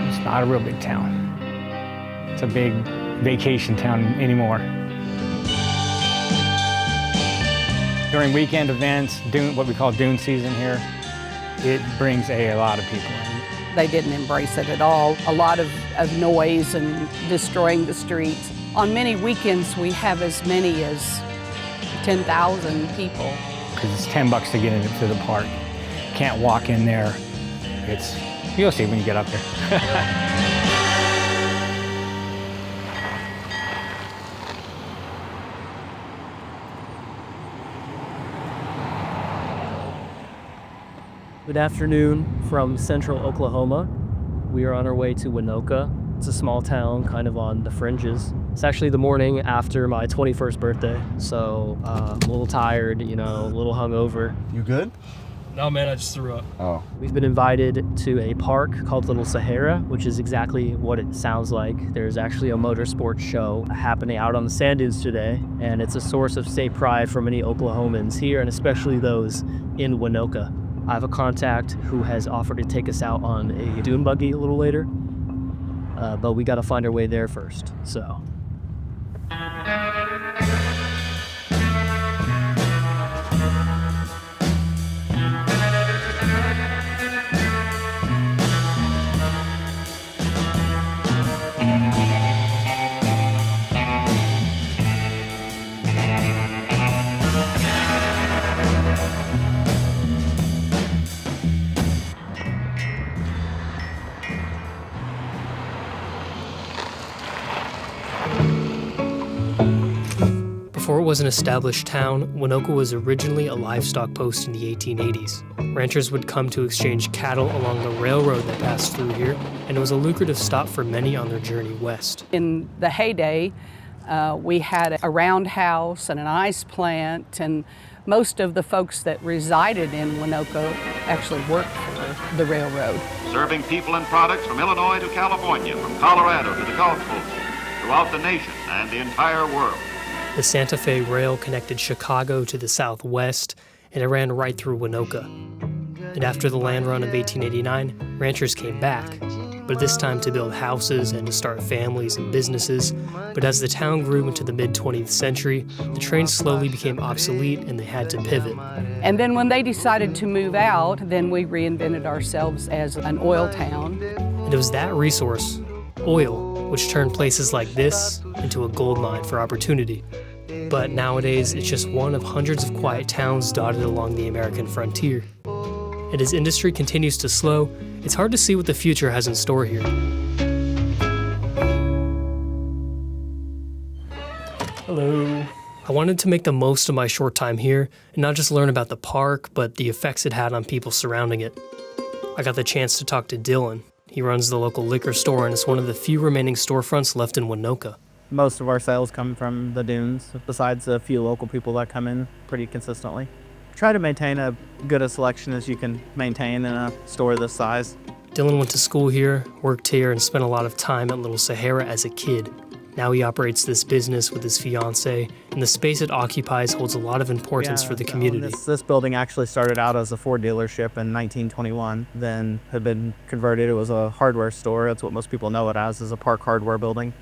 It's not a real big town. It's a big vacation town anymore. During weekend events, what we call Dune season here, it brings a lot of people in. They didn't embrace it at all. A lot of noise and destroying the streets. On many weekends, we have as many as 10,000 people. Because it's $10 to get into the park. Can't walk in there. You'll see when you get up there. Good afternoon from central Oklahoma. We are on our way to Waynoka. It's a small town kind of on the fringes. It's actually the morning after my 21st birthday, so I'm a little tired, a little hungover. You good? No, man, I just threw up. Oh. We've been invited to a park called Little Sahara, which is exactly what it sounds like. There's actually a motorsports show happening out on the sand dunes today, and it's a source of state pride for many Oklahomans here, and especially those in Waynoka. I have a contact who has offered to take us out on a Dune Buggy a little later, but we got to find our way there first, so. Before it was an established town, Waynoka was originally a livestock post in the 1880s. Ranchers would come to exchange cattle along the railroad that passed through here, and it was a lucrative stop for many on their journey west. In the heyday, we had a roundhouse and an ice plant, and most of the folks that resided in Waynoka actually worked for the railroad. Serving people and products from Illinois to California, from Colorado to the Gulf Coast, throughout the nation and the entire world. The Santa Fe Rail connected Chicago to the southwest, and it ran right through Waynoka. And after the land run of 1889, ranchers came back, but this time to build houses and to start families and businesses. But as the town grew into the mid-20th century, the trains slowly became obsolete and they had to pivot. And then when they decided to move out, then we reinvented ourselves as an oil town. And it was that resource, oil, which turned places like this into a gold mine for opportunity. But nowadays, it's just one of hundreds of quiet towns dotted along the American frontier. And as industry continues to slow, it's hard to see what the future has in store here. Hello. I wanted to make the most of my short time here and not just learn about the park, but the effects it had on people surrounding it. I got the chance to talk to Dylan. He runs the local liquor store and is one of the few remaining storefronts left in Waynoka. Most of our sales come from the dunes, besides a few local people that come in pretty consistently. Try to maintain as good a selection as you can maintain in a store this size. Dylan went to school here, worked here, and spent a lot of time at Little Sahara as a kid. Now he operates this business with his fiancée, and the space it occupies holds a lot of importance for the community. This building actually started out as a Ford dealership in 1921, then had been converted. It was a hardware store. That's what most people know it as, is a park hardware building.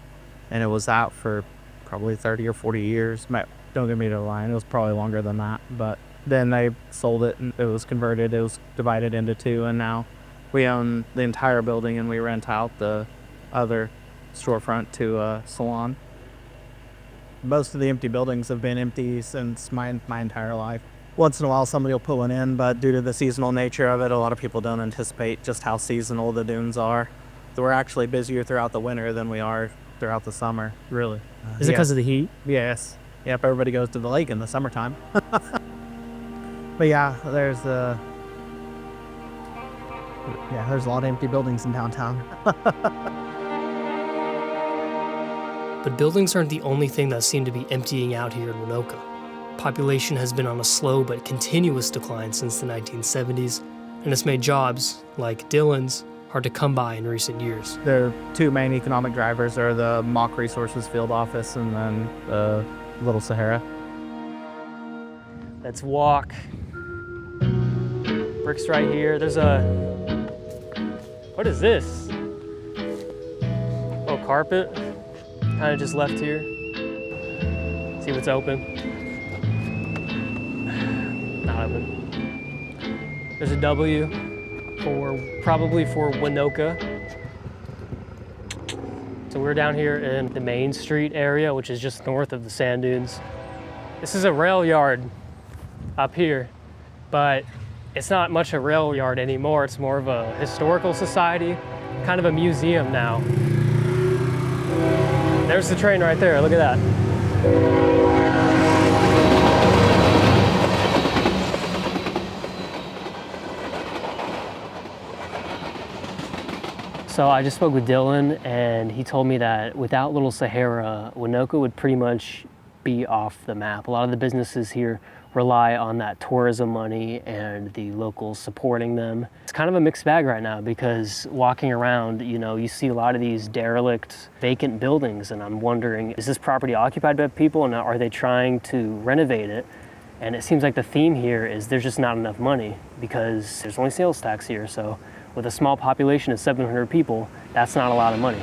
And it was out for probably 30 or 40 years. Don't get me to lie, it was probably longer than that. But then they sold it and it was converted. It was divided into two, and now we own the entire building and we rent out the other storefront to a salon. Most of the empty buildings have been empty since my entire life. Once in a while somebody will put one in, but due to the seasonal nature of it, a lot of people don't anticipate just how seasonal the dunes are. So we're actually busier throughout the winter than we are throughout the summer. Really? Is it because of the heat? Yes. Yep, everybody goes to the lake in the summertime. But yeah, there's a lot of empty buildings in downtown. But buildings aren't the only thing that seem to be emptying out here in Waynoka. Population has been on a slow but continuous decline since the 1970s, and it's made jobs, like Dylan's, hard to come by in recent years. Their two main economic drivers are the Mock Resources Field Office and then Little Sahara. Let's walk. Bricks right here. There's a, what is this? Oh, carpet. Kind of just left here. See what's open. Not open. There's a W probably for Waynoka. So we're down here in the Main Street area, which is just north of the sand dunes. This is a rail yard up here, but it's not much a rail yard anymore. It's more of a historical society, kind of a museum now. There's the train right there, look at that. So I just spoke with Dylan, and he told me that without Little Sahara, Waynoka would pretty much be off the map. A lot of the businesses here rely on that tourism money and the locals supporting them. It's kind of a mixed bag right now because walking around, you know, you see a lot of these derelict, vacant buildings, and I'm wondering, is this property occupied by people and are they trying to renovate it? And it seems like the theme here is there's just not enough money because there's only sales tax here. So with a small population of 700 people, that's not a lot of money.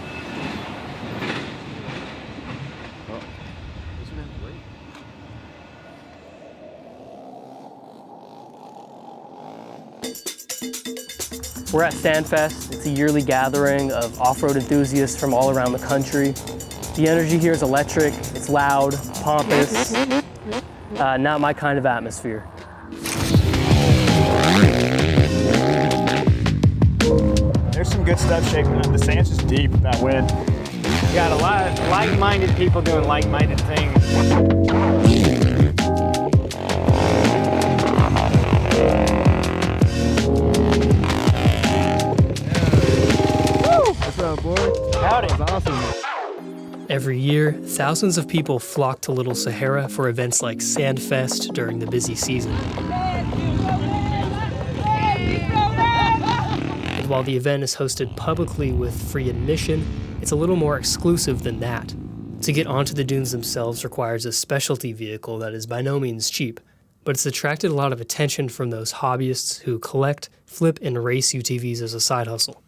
We're at Sandfest. It's a yearly gathering of off-road enthusiasts from all around the country. The energy here is electric, it's loud, pompous, not my kind of atmosphere. There's some good stuff shaping up. The sand's just deep with that wind. You got a lot of like-minded people doing like-minded things. Howdy. That was awesome. Every year, thousands of people flock to Little Sahara for events like Sandfest during the busy season. And while the event is hosted publicly with free admission, it's a little more exclusive than that. To get onto the dunes themselves requires a specialty vehicle that is by no means cheap, but it's attracted a lot of attention from those hobbyists who collect, flip, and race UTVs as a side hustle.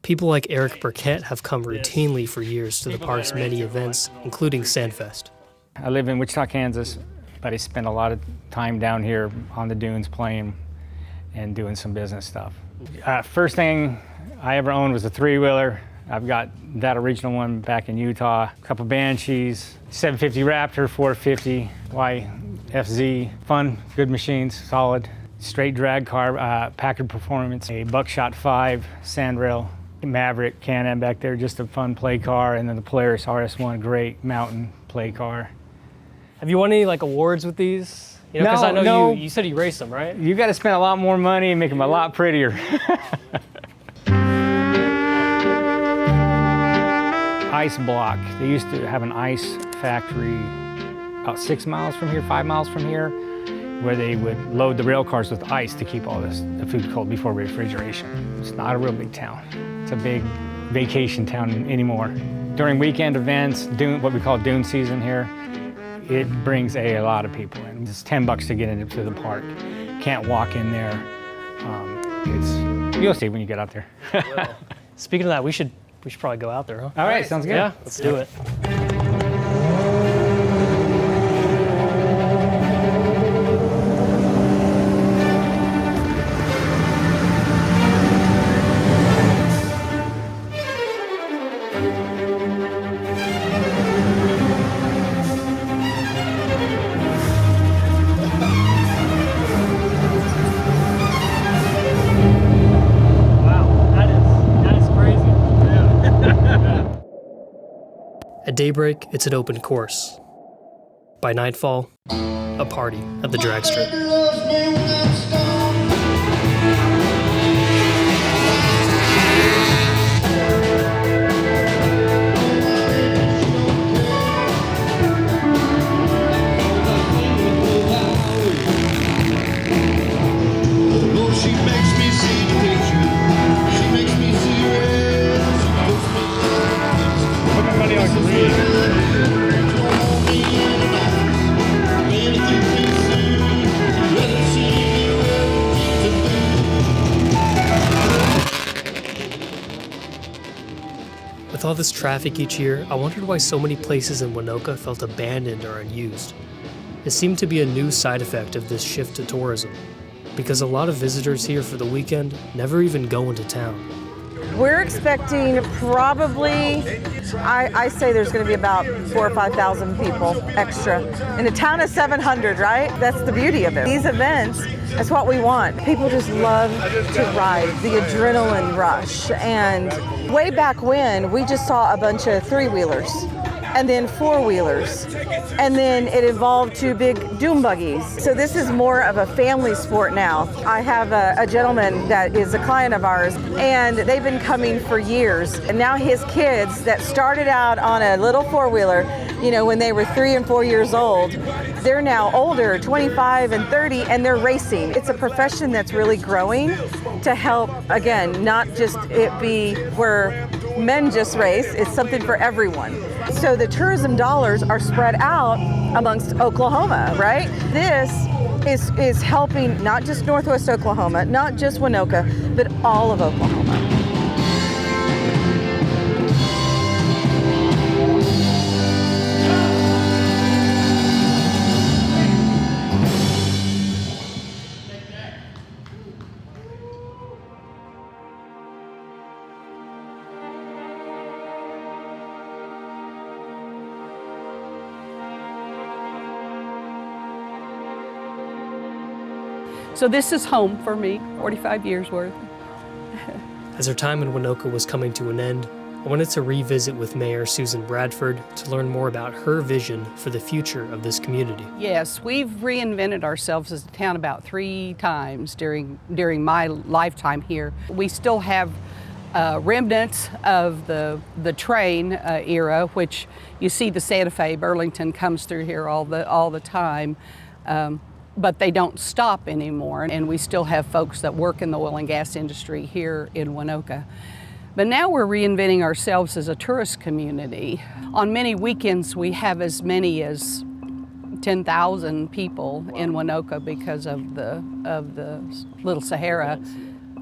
People like Eric Burkett have come routinely for years to the park's many events, including Sandfest. I live in Wichita, Kansas, but I spend a lot of time down here on the dunes playing and doing some business stuff. First thing I ever owned was a three-wheeler. I've got that original one back in Utah, a couple Banshees, 750 Raptor, 450 YFZ, fun, good machines, solid. Straight drag car, Packard Performance, a Buckshot 5 Sandrail, Maverick Can-Am back there, just a fun play car, and then the Polaris RS1, great mountain play car. Have you won any like awards with these? You know, because I know no. you said you raced them, right? You got to spend a lot more money and make them a lot prettier. Ice block. They used to have an ice factory about 6 miles from here, 5 miles from here, where they would load the rail cars with ice to keep all the food cold before refrigeration. It's not a real big town. It's a big vacation town anymore. During weekend events, what we call Dune season here, it brings a lot of people in. It's $10 to get into the park. Can't walk in there. You'll see when you get out there. Speaking of that, we should probably go out there, huh? All right, sounds good. Yeah, let's do it. At daybreak, it's an open course. By nightfall, a party at the drag strip. With all this traffic each year, I wondered why so many places in Waynoka felt abandoned or unused. It seemed to be a new side effect of this shift to tourism, because a lot of visitors here for the weekend never even go into town. We're expecting probably, I say there's going to be about 4,000 or 5,000 people extra. In a town of 700, right? That's the beauty of it. These events, that's what we want. People just love to ride, the adrenaline rush. And way back when, we just saw a bunch of three-wheelers and then four-wheelers. And then it evolved to big Dune Buggies. So this is more of a family sport now. I have a gentleman that is a client of ours, and they've been coming for years. And now his kids that started out on a little four-wheeler, you know, when they were 3 and 4 years old, they're now older, 25 and 30, and they're racing. It's a profession that's really growing to help, again, not just it be where men just race, it's something for everyone. So the tourism dollars are spread out amongst Oklahoma, right? This is helping not just Northwest Oklahoma, not just Waynoka, but all of Oklahoma. So this is home for me, 45 years worth. As our time in Waynoka was coming to an end, I wanted to revisit with Mayor Susan Bradford to learn more about her vision for the future of this community. Yes, we've reinvented ourselves as a town about 3 times during my lifetime here. We still have remnants of the train era, which you see the Santa Fe, Burlington comes through here all the time. But they don't stop anymore, and we still have folks that work in the oil and gas industry here in Waynoka. But now we're reinventing ourselves as a tourist community. On many weekends, we have as many as 10,000 people in Waynoka because of the Little Sahara.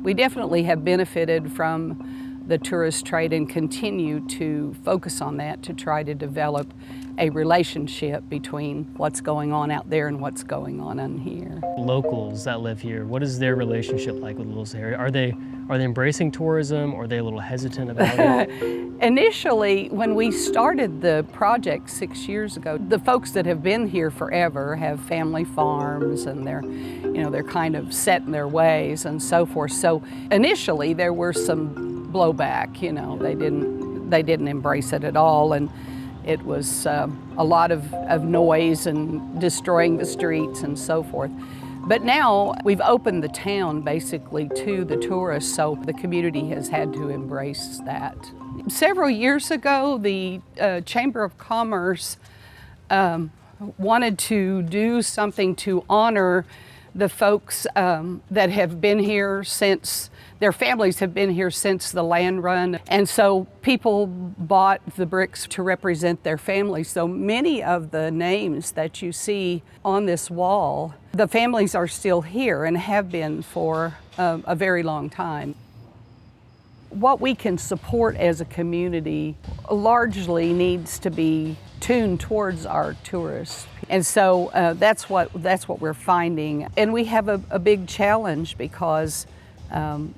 We definitely have benefited from the tourist trade and continue to focus on that to try to develop a relationship between what's going on out there and what's going on in here. Locals that live here, what is their relationship like with Little Sahara? Are they embracing tourism, or are they a little hesitant about it? Initially, when we started the project 6 years ago, the folks that have been here forever have family farms, and they're kind of set in their ways and so forth. So initially there were some blowback, they didn't embrace it at all, and it was a lot of noise and destroying the streets and so forth. But now we've opened the town basically to the tourists, so the community has had to embrace that. Several years ago, the Chamber of Commerce wanted to do something to honor the folks that have been here since, their families have been here since the land run. And so people bought the bricks to represent their families. So many of the names that you see on this wall, the families are still here and have been for a very long time. What we can support as a community largely needs to be tuned towards our tourists. And so that's what we're finding. And we have a big challenge because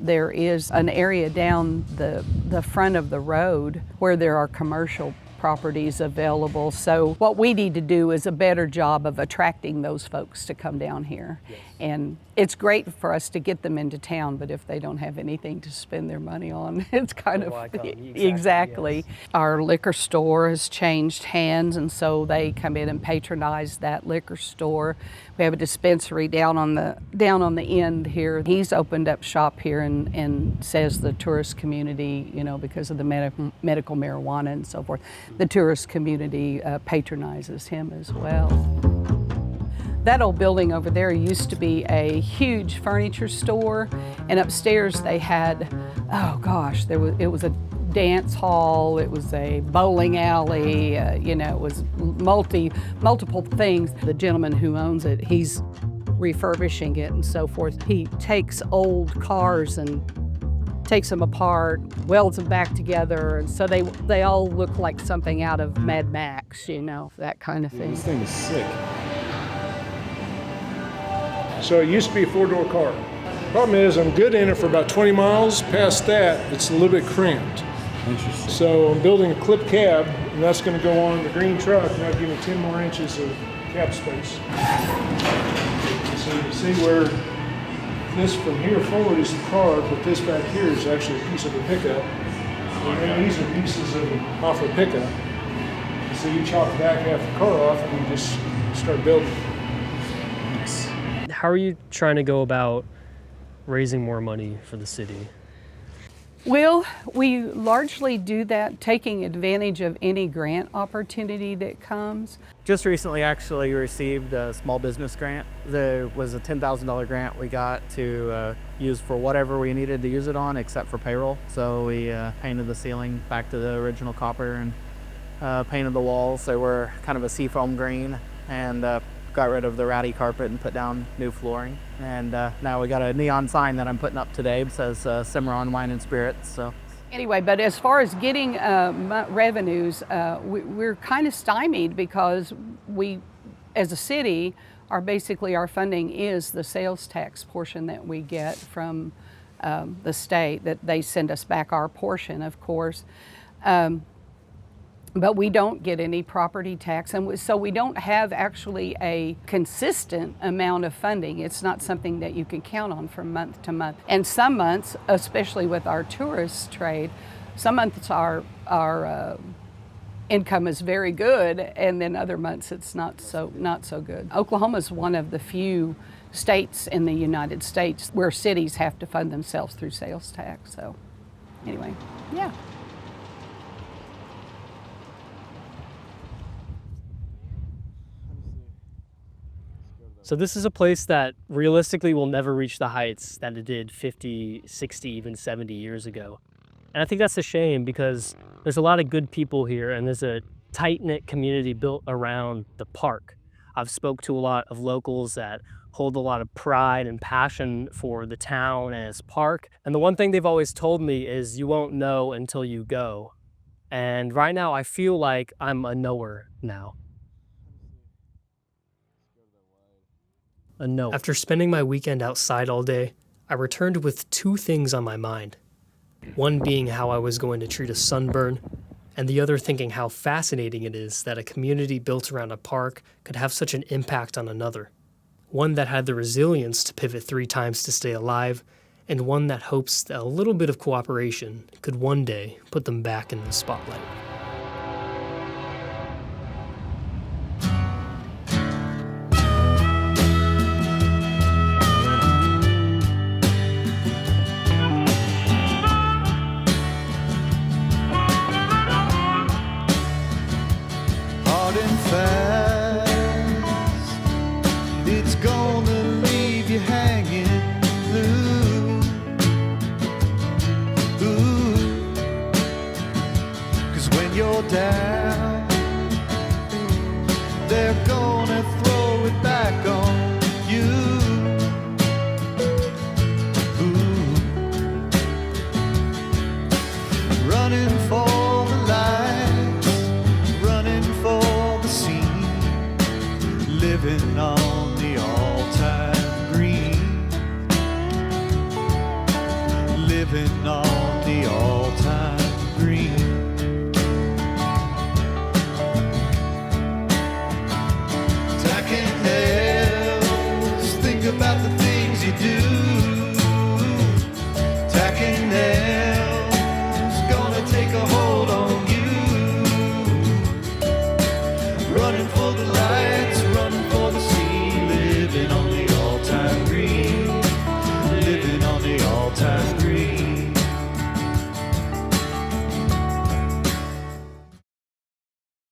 there is an area down the front of the road where there are commercial properties available. So what we need to do is a better job of attracting those folks to come down here. Yes. And it's great for us to get them into town, but if they don't have anything to spend their money on, it's kind of, exactly. Yes. Our liquor store has changed hands, and so they come in and patronize that liquor store. We have a dispensary down on the end here. He's opened up shop here and says the tourist community, because of the medical marijuana and so forth, the tourist community patronizes him as well. That old building over there used to be a huge furniture store, and upstairs they had, it was a dance hall, it was a bowling alley, it was multiple things. The gentleman who owns it, he's refurbishing it and so forth. He takes old cars and takes them apart, welds them back together, and so they all look like something out of Mad Max, you know, that kind of thing. This thing is sick. So it used to be a 4-door car. Problem is, I'm good in it for about 20 miles. Past that, it's a little bit cramped. Interesting. So I'm building a clip cab, and that's going to go on the green truck, and that'll give me 10 more inches of cab space. So you can see where this from here forward is the car, but this back here is actually a piece of a pickup. And then these are pieces off a pickup. So you chop the back half of the car off, and you just start building. How are you trying to go about raising more money for the city? Well, we largely do that taking advantage of any grant opportunity that comes. Just recently actually received a small business grant. There was a $10,000 grant we got to use for whatever we needed to use it on except for payroll. So we painted the ceiling back to the original copper and painted the walls. They were kind of a seafoam green, and got rid of the ratty carpet and put down new flooring. And now we got a neon sign that I'm putting up today. It says Cimarron Wine and Spirits. So Anyway, but as far as getting revenues, we're kind of stymied because we, as a city, our funding is the sales tax portion that we get from the state, that they send us back our portion, of course. But we don't get any property tax, and so we don't have actually a consistent amount of funding. It's not something that you can count on from month to month. And some months, especially with our tourist trade, some months our income is very good, and then other months it's not so good. Oklahoma is one of the few states in the United States where cities have to fund themselves through sales tax. So anyway, yeah. So this is a place that realistically will never reach the heights that it did 50, 60, even 70 years ago. And I think that's a shame because there's a lot of good people here and there's a tight-knit community built around the park. I've spoke to a lot of locals that hold a lot of pride and passion for the town and its park. And the one thing they've always told me is you won't know until you go. And right now I feel like I'm a knower now. No. After spending my weekend outside all day, I returned with two things on my mind. One being how I was going to treat a sunburn, and the other thinking how fascinating it is that a community built around a park could have such an impact on another. One that had the resilience to pivot 3 times to stay alive, and one that hopes that a little bit of cooperation could one day put them back in the spotlight. Down, they're gonna throw it back on you. Ooh. Running for the lights, running for the scene, living on the all-time green, living on the all-time